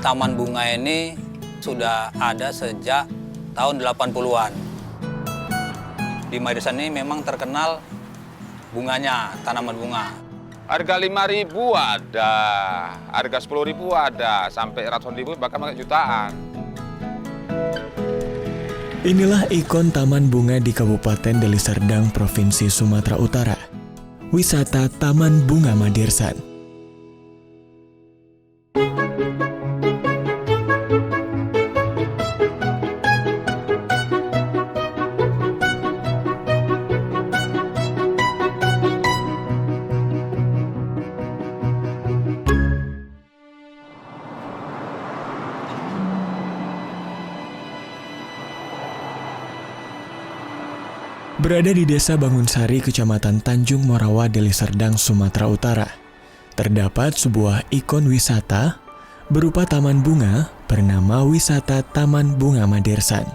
Taman bunga ini sudah ada sejak tahun 80-an. Di Madirsan ini memang terkenal bunganya, tanaman bunga. Harga 5.000 ada, harga 10.000 ada, sampai ratusan ribu bahkan jutaan. Inilah ikon Taman Bunga di Kabupaten Deli Serdang, Provinsi Sumatera Utara. Wisata Taman Bunga Madirsan. Berada di Desa Bangunsari, Kecamatan Tanjung Morawa, Deli Serdang, Sumatera Utara, terdapat sebuah ikon wisata berupa taman bunga bernama Wisata Taman Bunga Madirsan.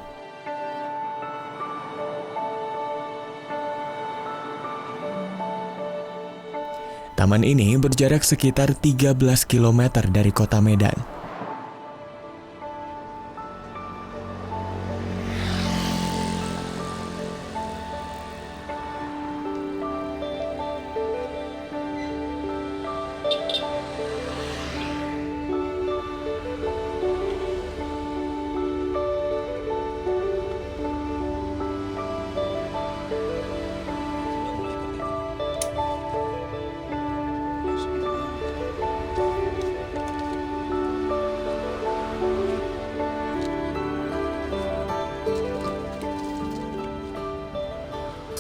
Taman ini berjarak sekitar 13 km dari kota Medan.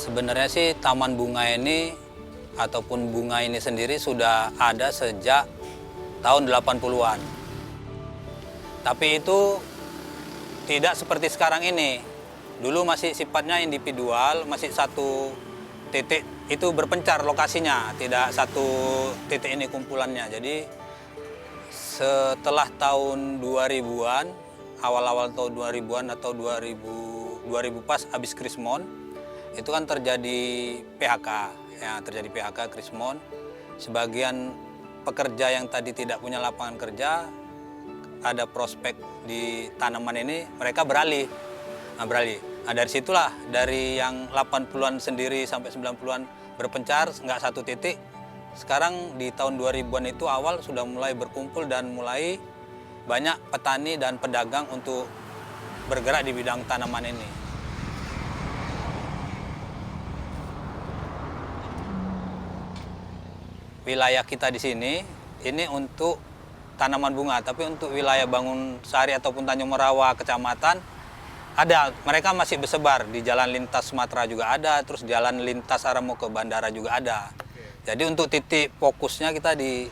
Sebenarnya sih taman bunga ini ataupun bunga ini sendiri sudah ada sejak tahun 80-an. Tapi itu tidak seperti sekarang ini. Dulu masih sifatnya individual, masih satu titik itu berpencar lokasinya, tidak satu titik ini kumpulannya. Jadi setelah tahun 2000-an, awal-awal tahun 2000-an atau 2000 pas habis Krismon, itu kan terjadi PHK, ya terjadi PHK Krismon. Sebagian pekerja yang tadi tidak punya lapangan kerja, ada prospek di tanaman ini, mereka beralih. Nah, dari situlah, dari yang 80-an sendiri sampai 90-an berpencar, nggak satu titik. Sekarang di tahun 2000-an itu awal sudah mulai berkumpul dan mulai banyak petani dan pedagang untuk bergerak di bidang tanaman ini. Wilayah kita di sini ini untuk tanaman bunga, tapi untuk wilayah Bangunsari ataupun Tanjung Morawa kecamatan ada, mereka masih bersebar di jalan lintas Sumatera juga ada, terus jalan lintas arah mau ke bandara juga ada. Jadi untuk titik fokusnya kita di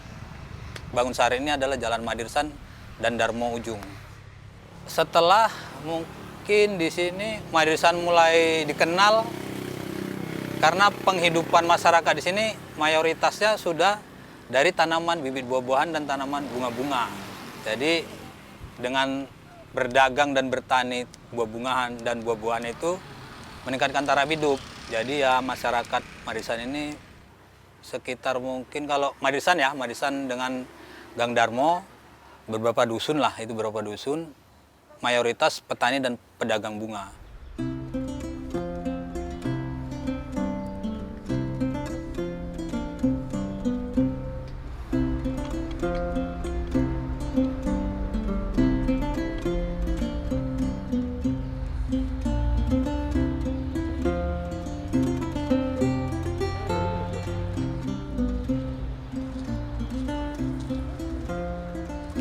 Bangunsari ini adalah Jalan Madirsan dan Darmo Ujung. Setelah mungkin di sini Madirsan mulai dikenal karena penghidupan masyarakat di sini mayoritasnya sudah dari tanaman bibit buah-buahan dan tanaman bunga-bunga. Jadi dengan berdagang dan bertani buah-bungahan dan buah-buahan itu meningkatkan taraf hidup. Jadi ya masyarakat Madirsan ini sekitar mungkin kalau Madirsan dengan Gang Darmo beberapa dusun lah, itu beberapa dusun, mayoritas petani dan pedagang bunga.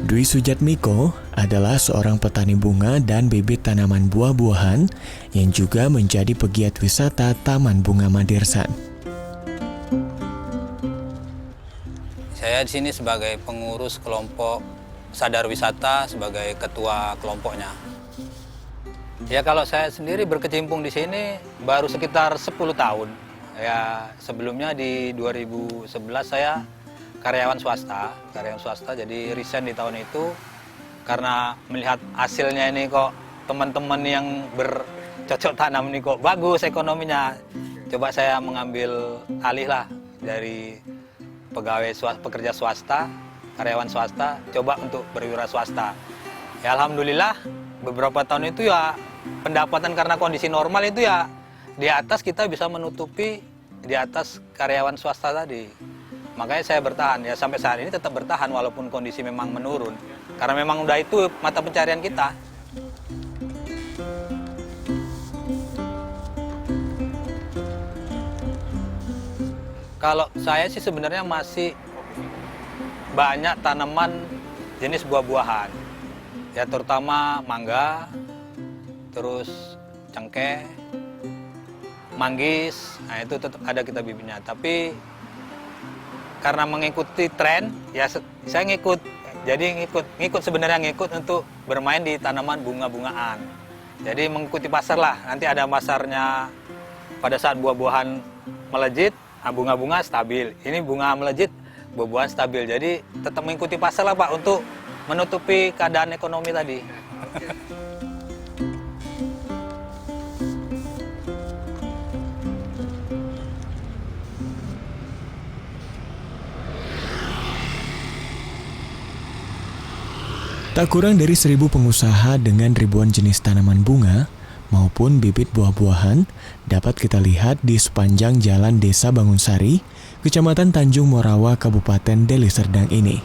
Dwi Sujatmiko adalah seorang petani bunga dan bibit tanaman buah-buahan yang juga menjadi pegiat wisata Taman Bunga Madirsan. Saya di sini sebagai pengurus kelompok Sadar Wisata, sebagai ketua kelompoknya. Ya kalau saya sendiri berkecimpung di sini baru sekitar 10 tahun. Ya sebelumnya di 2011 saya karyawan swasta, jadi resign di tahun itu karena melihat hasilnya ini kok teman-teman yang bercocok tanam ini kok bagus ekonominya. Coba saya mengambil alih lah dari pekerja swasta, karyawan swasta, coba untuk berwira swasta. Ya alhamdulillah beberapa tahun itu ya pendapatan karena kondisi normal itu ya di atas kita bisa menutupi di atas karyawan swasta tadi. Makanya saya bertahan ya sampai saat ini tetap bertahan walaupun kondisi memang menurun. Karena memang udah itu mata pencarian kita. Kalau saya sih sebenarnya masih banyak tanaman jenis buah-buahan. Ya terutama mangga, terus cengkeh, manggis, nah itu tetap ada kita bibitnya. Tapi karena mengikuti tren, ya saya ngikut. Jadi ngikut sebenarnya ngikut untuk bermain di tanaman bunga-bungaan. Jadi mengikuti pasar lah. Nanti ada pasarnya pada saat buah-buahan melejit, nah bunga-bunga stabil. Ini bunga melejit, buah-buahan stabil. Jadi tetap mengikuti pasar lah Pak untuk menutupi keadaan ekonomi tadi. Tak kurang dari 1.000 pengusaha dengan ribuan jenis tanaman bunga maupun bibit buah-buahan dapat kita lihat di sepanjang jalan Desa Bangunsari, Kecamatan Tanjung Morawa, Kabupaten Deli Serdang ini.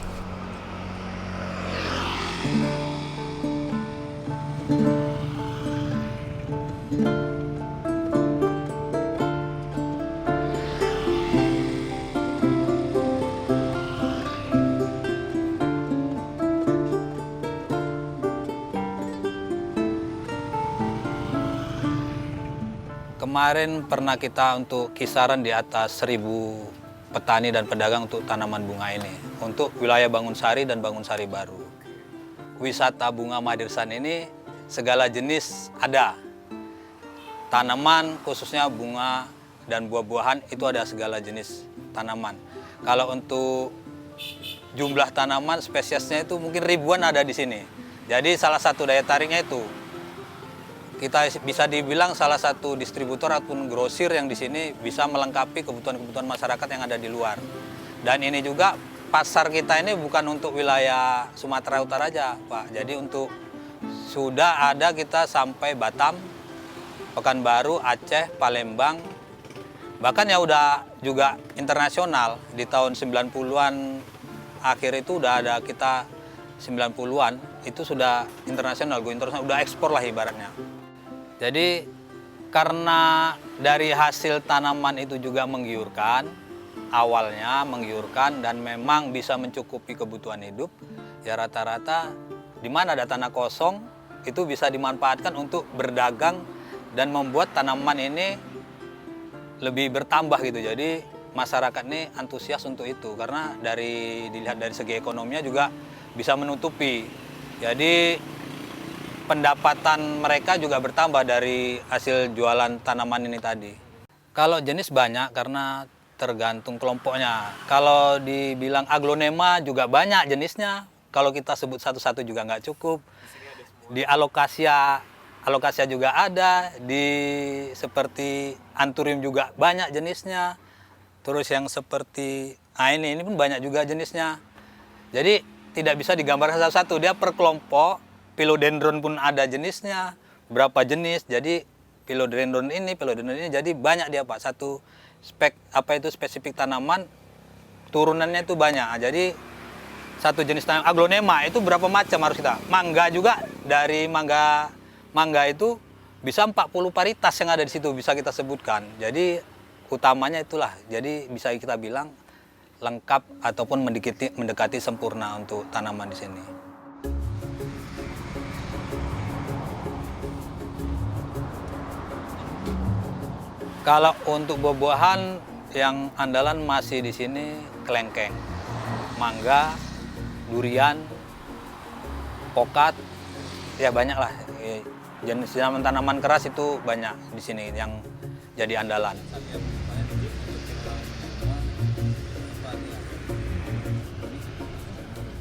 Kemarin pernah kita untuk kisaran di atas 1.000 petani dan pedagang untuk tanaman bunga ini. Untuk wilayah Bangunsari dan Bangunsari Baru. Wisata bunga Madirsan ini segala jenis ada. Tanaman khususnya bunga dan buah-buahan itu ada segala jenis tanaman. Kalau untuk jumlah tanaman spesiesnya itu mungkin ribuan ada di sini. Jadi salah satu daya tariknya itu kita bisa dibilang salah satu distributor ataupun grosir yang di sini bisa melengkapi kebutuhan-kebutuhan masyarakat yang ada di luar. Dan ini juga pasar kita ini bukan untuk wilayah Sumatera Utara aja, Pak. Jadi untuk sudah ada kita sampai Batam, Pekanbaru, Aceh, Palembang. Bahkan ya udah juga internasional di tahun 90-an akhir itu udah ada kita 90-an itu sudah internasional, udah ekspor lah ibaratnya. Jadi karena dari hasil tanaman itu juga menggiurkan, awalnya menggiurkan dan memang bisa mencukupi kebutuhan hidup, ya rata-rata di mana ada tanah kosong itu bisa dimanfaatkan untuk berdagang dan membuat tanaman ini lebih bertambah gitu. Jadi masyarakat ini antusias untuk itu karena dilihat dari segi ekonominya juga bisa menutupi. Jadi pendapatan mereka juga bertambah dari hasil jualan tanaman ini tadi. Kalau jenis banyak karena tergantung kelompoknya. Kalau dibilang aglonema juga banyak jenisnya. Kalau kita sebut satu-satu juga nggak cukup. Di alokasia juga ada. Di seperti anturium juga banyak jenisnya. Terus yang seperti ini pun banyak juga jenisnya. Jadi tidak bisa digambarkan satu-satu. Dia per kelompok. Philodendron pun ada jenisnya, berapa jenis. Jadi philodendron ini, jadi banyak dia Pak. Satu spesifik tanaman turunannya itu banyak. Jadi satu jenis tanaman aglonema itu berapa macam harus kita. Mangga juga dari mangga itu bisa 40 varietas yang ada di situ bisa kita sebutkan. Jadi utamanya itulah. Jadi bisa kita bilang lengkap ataupun mendekati sempurna untuk tanaman di sini. Kalau untuk buah-buahan yang andalan masih di sini kelengkeng, mangga, durian, pokat, ya banyak lah. Jenis tanaman keras itu banyak di sini yang jadi andalan.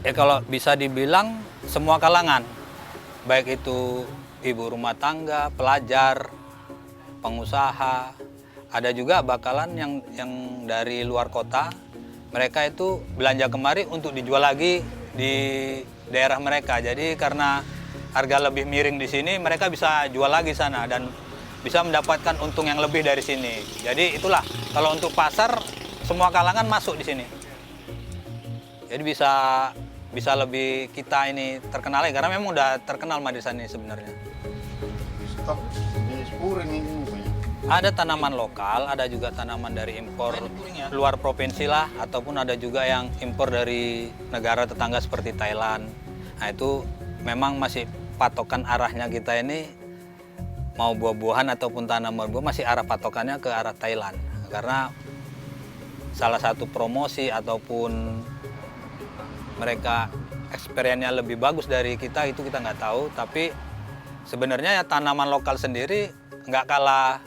Ya kalau bisa dibilang semua kalangan, baik itu ibu rumah tangga, pelajar, pengusaha. Ada juga bakalan yang dari luar kota mereka itu belanja kemari untuk dijual lagi di daerah mereka. Jadi karena harga lebih miring di sini, mereka bisa jual lagi sana dan bisa mendapatkan untung yang lebih dari sini. Jadi itulah, kalau untuk pasar, semua kalangan masuk di sini. Jadi bisa lebih kita ini terkenal ya, karena memang udah terkenal Madisan ini sebenarnya. Stok di Sepuring ini banyak. Ada tanaman lokal, ada juga tanaman dari impor luar provinsi lah, ataupun ada juga yang impor dari negara tetangga seperti Thailand. Nah itu memang masih patokan arahnya kita ini, mau buah-buahan ataupun tanaman buah masih arah patokannya ke arah Thailand. Karena salah satu promosi ataupun mereka experience-nya lebih bagus dari kita, itu kita nggak tahu. Tapi sebenarnya ya tanaman lokal sendiri nggak kalah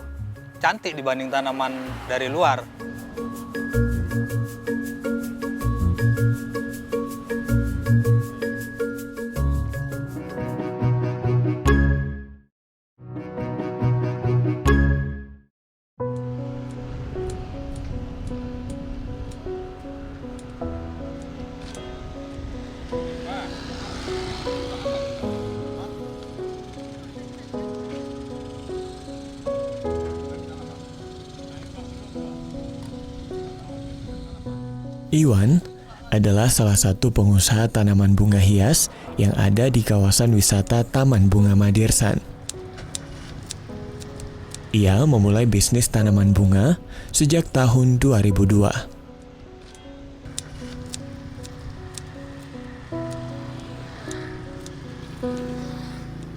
cantik dibanding tanaman dari luar. Iwan adalah salah satu pengusaha tanaman bunga hias yang ada di kawasan wisata Taman Bunga Madirsan. Ia memulai bisnis tanaman bunga sejak tahun 2002.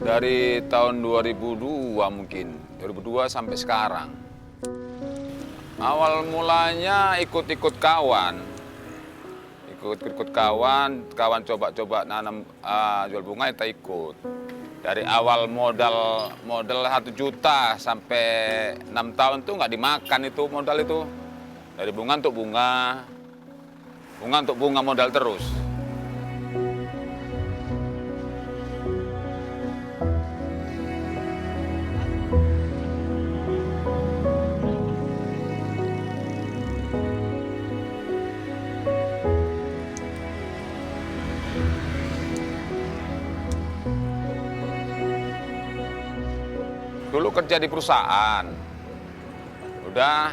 Dari tahun 2002 mungkin, 2002 sampai sekarang. Awal mulanya ikut-ikut kawan. Ikut kawan coba-coba nanam jual bunga, kita ikut. Dari awal modal 1 juta sampai 6 tahun tuh nggak dimakan itu modal itu. Dari bunga untuk bunga untuk bunga modal terus. Dulu kerja di perusahaan, udah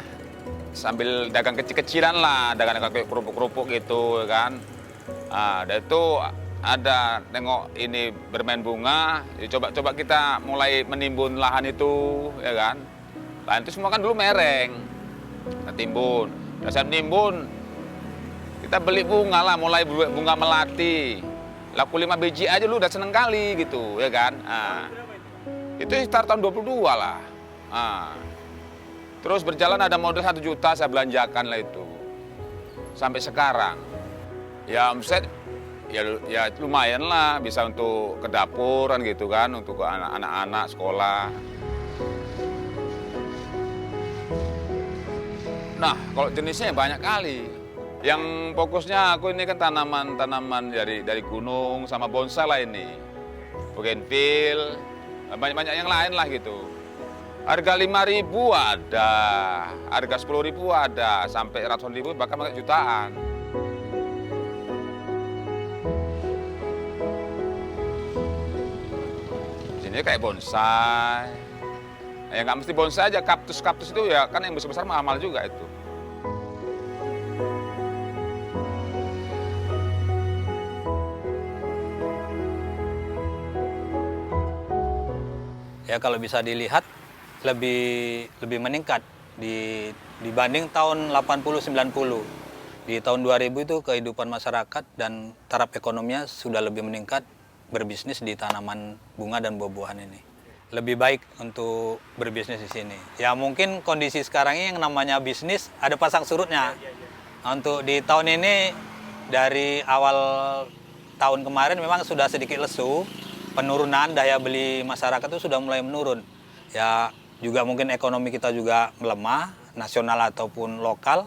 sambil dagang kecil-kecilan lah, dagang kerupuk-kerupuk gitu kan. Dan itu ada nengok ini bermain bunga, coba-coba kita mulai menimbun lahan itu, ya kan. Lahan itu semua kan dulu mereng, kita timbun. Dan saya menimbun, kita beli bunga lah, mulai bunga melati. Laku 5 biji aja lu udah seneng kali gitu, ya kan. Itu start tahun 22 lah. Terus berjalan ada modal 1 juta saya belanjakan lah itu. Sampai sekarang. Ya omset ya lumayan lah, bisa untuk ke dapur kan gitu kan, untuk anak-anak sekolah. Nah, kalau jenisnya banyak kali. Yang fokusnya aku ini kan tanaman dari gunung sama bonsai lah ini. Bougainville, banyak yang lain lah gitu. Harga 5.000 ada, harga 10.000 ada, sampai ratusan ribu bahkan jutaan. Sini kayak bonsai. Ya nggak mesti bonsai aja, kaktus itu ya kan yang besar-besar mahal juga itu. Ya kalau bisa dilihat lebih meningkat dibanding tahun 80-90. Di tahun 2000 itu kehidupan masyarakat dan taraf ekonominya sudah lebih meningkat berbisnis di tanaman bunga dan buah-buahan ini. Lebih baik untuk berbisnis di sini. Ya mungkin kondisi sekarang ini yang namanya bisnis ada pasang surutnya. Nah, untuk di tahun ini dari awal tahun kemarin memang sudah sedikit lesu. Penurunan daya beli masyarakat itu sudah mulai menurun. Ya juga mungkin ekonomi kita juga melemah, nasional ataupun lokal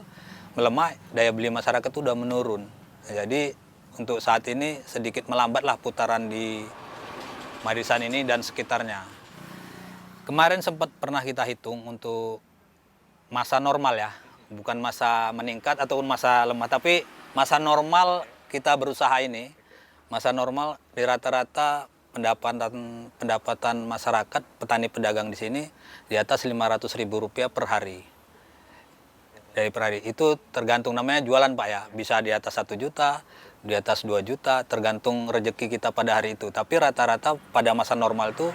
melemah, daya beli masyarakat itu sudah menurun. Jadi untuk saat ini sedikit melambatlah putaran di Madisan ini dan sekitarnya. Kemarin sempat pernah kita hitung untuk masa normal ya. bukan masa meningkat ataupun masa lemah, tapi masa normal kita berusaha ini. Masa normal di rata-rata pendapatan masyarakat petani pedagang di sini di atas Rp500.000 per hari. Dari per hari itu tergantung, namanya jualan Pak ya, bisa di atas 1 juta, di atas 2 juta, tergantung rezeki kita pada hari itu. Tapi rata-rata pada masa normal itu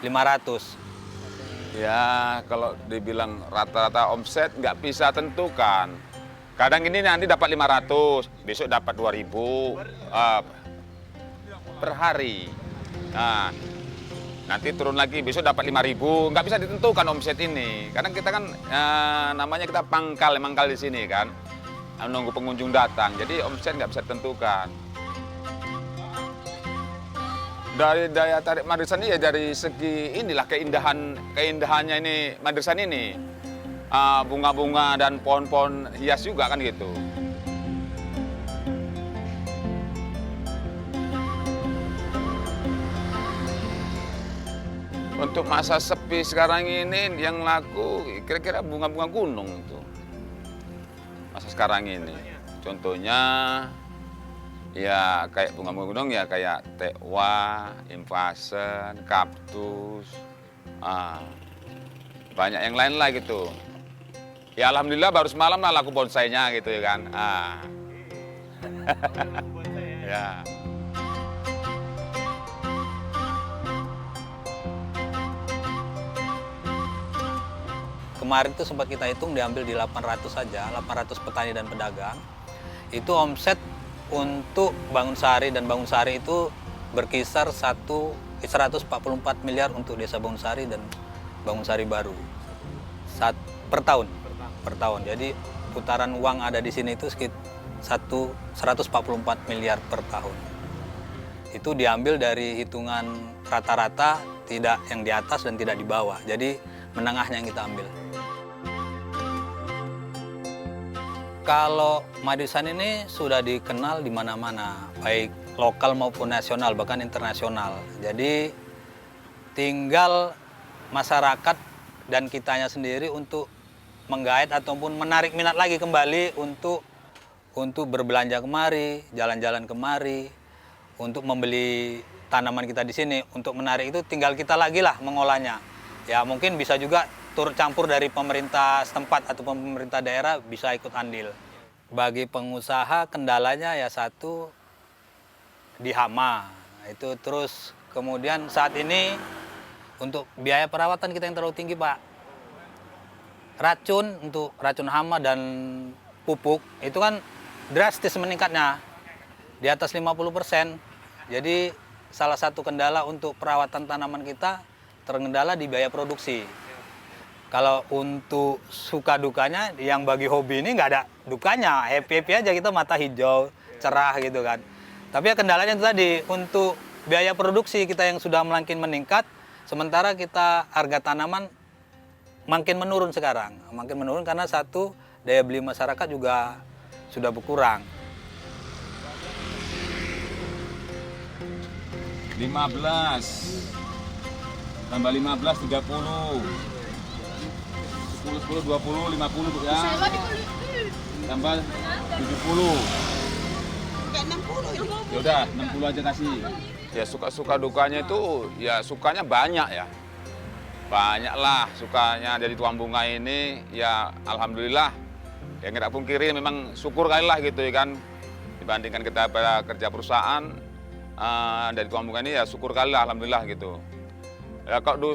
500. Ya, kalau dibilang rata-rata omset nggak bisa tentukan. Kadang ini nanti dapat 500, besok dapat 2.000 per hari. Nah, nanti turun lagi, besok dapat 5.000, nggak bisa ditentukan omset ini. Kadang kita kan namanya kita mangkal di sini kan, menunggu pengunjung datang. Jadi omset nggak bisa ditentukan. Dari daya tarik Madresan ini ya dari segi inilah keindahannya ini Madresan ini. Bunga-bunga dan pohon-pohon hias juga kan gitu. Untuk masa sepi sekarang ini yang laku kira-kira bunga-bunga gunung itu. Masa sekarang ini. Contohnya ya kayak bunga-bunga gunung ya kayak tewa, invasen, kaktus, banyak yang lain lah gitu. Ya alhamdulillah baru semalam lah laku bonsainya gitu ya kan. Ya. Kemarin itu sempat kita hitung diambil di 800 saja, 800 petani dan pedagang. Itu omset untuk Bangun Sari dan Bangun Sari itu berkisar 144 miliar untuk Desa Bangun Sari dan Bangun Sari baru. Per tahun. Jadi putaran uang ada di sini itu sekitar 144 miliar per tahun. Itu diambil dari hitungan rata-rata, tidak yang di atas dan tidak di bawah. Jadi menengahnya yang kita ambil. Kalau Madresan ini sudah dikenal di mana-mana, baik lokal maupun nasional, bahkan internasional. Jadi tinggal masyarakat dan kitanya sendiri untuk menggait ataupun menarik minat lagi kembali untuk berbelanja kemari, jalan-jalan kemari, untuk membeli tanaman kita di sini. Untuk menarik itu tinggal kita lagi lah mengolahnya. Ya mungkin bisa juga turut campur dari pemerintah setempat atau pemerintah daerah bisa ikut andil. Bagi pengusaha kendalanya ya satu di hama. Itu terus kemudian saat ini untuk biaya perawatan kita yang terlalu tinggi Pak. Untuk racun hama dan pupuk itu kan drastis meningkatnya di atas 50%. Jadi salah satu kendala untuk perawatan tanaman kita terkendala di biaya produksi. Kalau untuk suka dukanya yang bagi hobi ini nggak ada dukanya, happy aja kita mata hijau, cerah gitu kan. Tapi ya kendalanya itu tadi untuk biaya produksi kita yang sudah makin meningkat, sementara kita harga tanaman makin menurun sekarang. Makin menurun karena satu, daya beli masyarakat juga sudah berkurang. 15 tambah 15 30 10 10 20 50 ya tambah 70 ya udah 60 aja kasih. Ya suka dukanya itu ya sukanya banyak ya. Banyak lah sukanya dari tuan bunga ini, ya alhamdulillah. Ya nggak pungkiri memang syukur kali lah gitu ya kan. Dibandingkan kita pada kerja perusahaan, dari tuan bunga ini ya syukur kali lah alhamdulillah gitu. Ya kalau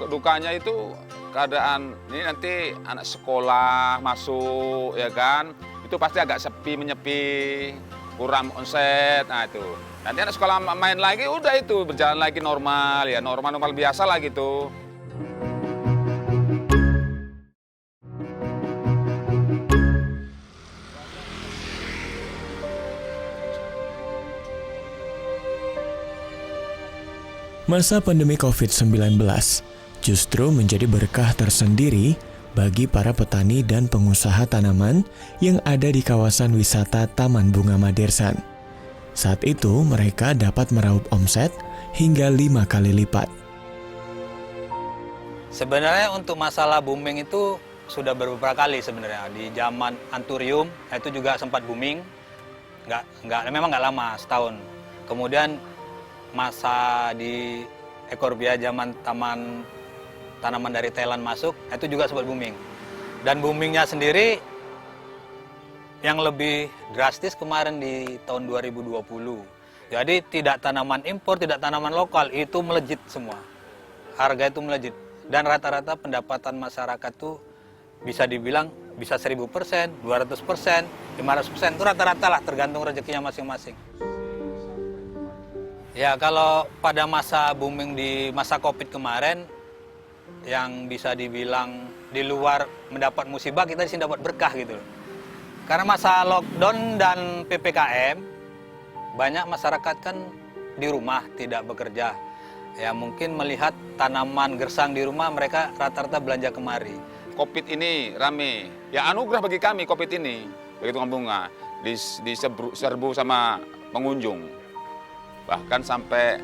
dukanya itu keadaan ini nanti anak sekolah masuk ya kan, itu pasti agak menyepi, kurang omset, nah itu. Nanti anak sekolah main lagi udah itu berjalan lagi normal ya, normal biasa lah gitu. Masa pandemi COVID-19 justru menjadi berkah tersendiri bagi para petani dan pengusaha tanaman yang ada di kawasan wisata Taman Bunga Madresan. Saat itu mereka dapat meraup omset hingga 5 kali lipat. Sebenarnya untuk masalah booming itu sudah beberapa kali sebenarnya. Di zaman Anturium itu juga sempat booming, memang nggak lama, setahun. Kemudian masa di Ecorbia zaman tanaman dari Thailand masuk, itu juga sempat booming. Dan boomingnya sendiri yang lebih drastis kemarin di tahun 2020. Jadi tidak tanaman impor, tidak tanaman lokal, itu melejit semua. Harga itu melejit. Dan rata-rata pendapatan masyarakat tuh bisa dibilang bisa 1000%, 200%, 500%, itu rata-rata lah, tergantung rezekinya masing-masing. Ya kalau pada masa booming di masa Covid kemarin, yang bisa dibilang di luar mendapat musibah, kita di sini dapat berkah gitu loh. Karena masa lockdown dan PPKM, banyak masyarakat kan di rumah tidak bekerja. Ya mungkin melihat tanaman gersang di rumah, mereka rata-rata belanja kemari. Covid ini rame, ya anugerah bagi kami Covid ini, bagi tukang bunga, diserbu sama pengunjung. Bahkan sampai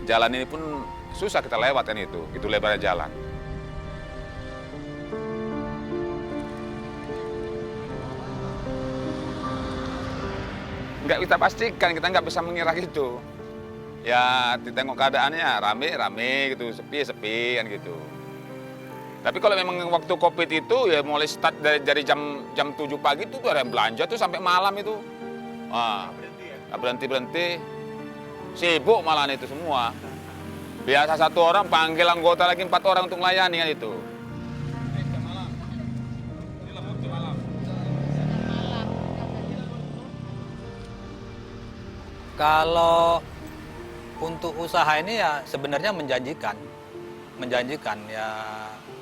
jalan ini pun susah kita lewat kan itu lebarnya jalan. Nggak kita pastikan, kita nggak bisa mengira gitu. Ya ditengok keadaannya rame gitu, sepi kan gitu. Tapi kalau memang waktu Covid itu ya mulai start dari jam 7 pagi itu ada yang belanja tuh sampai malam itu. Nggak berhenti. Sibuk malahan itu semua. Biasa satu orang panggil anggota lagi 4 orang untuk melayani kan itu. Kalau untuk usaha ini ya sebenarnya menjanjikan ya,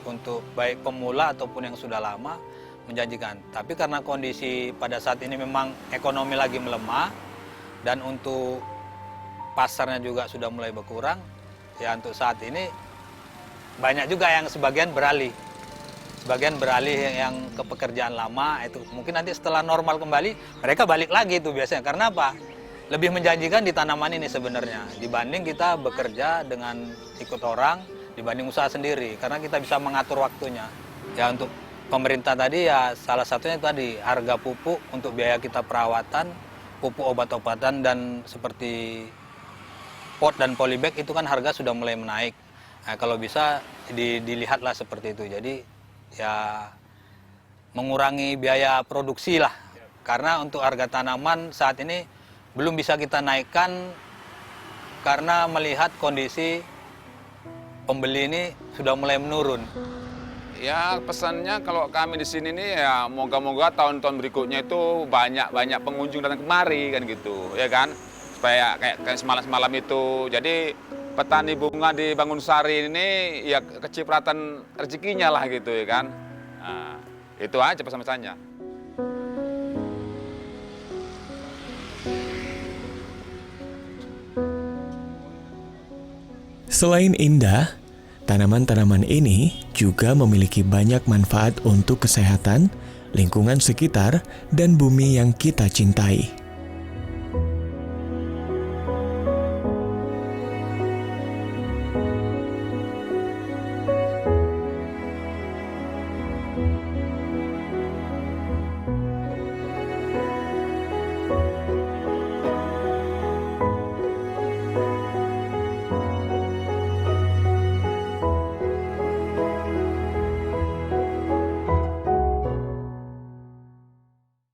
untuk baik pemula ataupun yang sudah lama menjanjikan. Tapi karena kondisi pada saat ini memang ekonomi lagi melemah dan untuk pasarnya juga sudah mulai berkurang, ya untuk saat ini banyak juga yang sebagian beralih yang ke pekerjaan lama. Itu mungkin nanti setelah normal kembali mereka balik lagi itu biasanya. Karena apa? Lebih menjanjikan di tanaman ini sebenarnya dibanding kita bekerja dengan ikut orang, dibanding usaha sendiri, karena kita bisa mengatur waktunya. Ya untuk pemerintah tadi ya salah satunya tadi harga pupuk untuk biaya kita perawatan, pupuk obat-obatan dan seperti pot dan polybag itu kan harga sudah mulai menaik. Nah, kalau bisa dilihatlah seperti itu. Jadi ya mengurangi biaya produksi lah. Karena untuk harga tanaman saat ini belum bisa kita naikkan karena melihat kondisi pembeli ini sudah mulai menurun. Ya pesannya kalau kami di sini nih ya moga-moga tahun-tahun berikutnya itu banyak pengunjung datang kemari kan gitu, ya kan? Supaya kayak semalam itu. Jadi petani bunga di Bangunsari ini ya kecipratan rezekinya lah gitu ya kan. Nah, itu aja pesan-pesannya. Selain indah, tanaman-tanaman ini juga memiliki banyak manfaat untuk kesehatan, lingkungan sekitar, dan bumi yang kita cintai.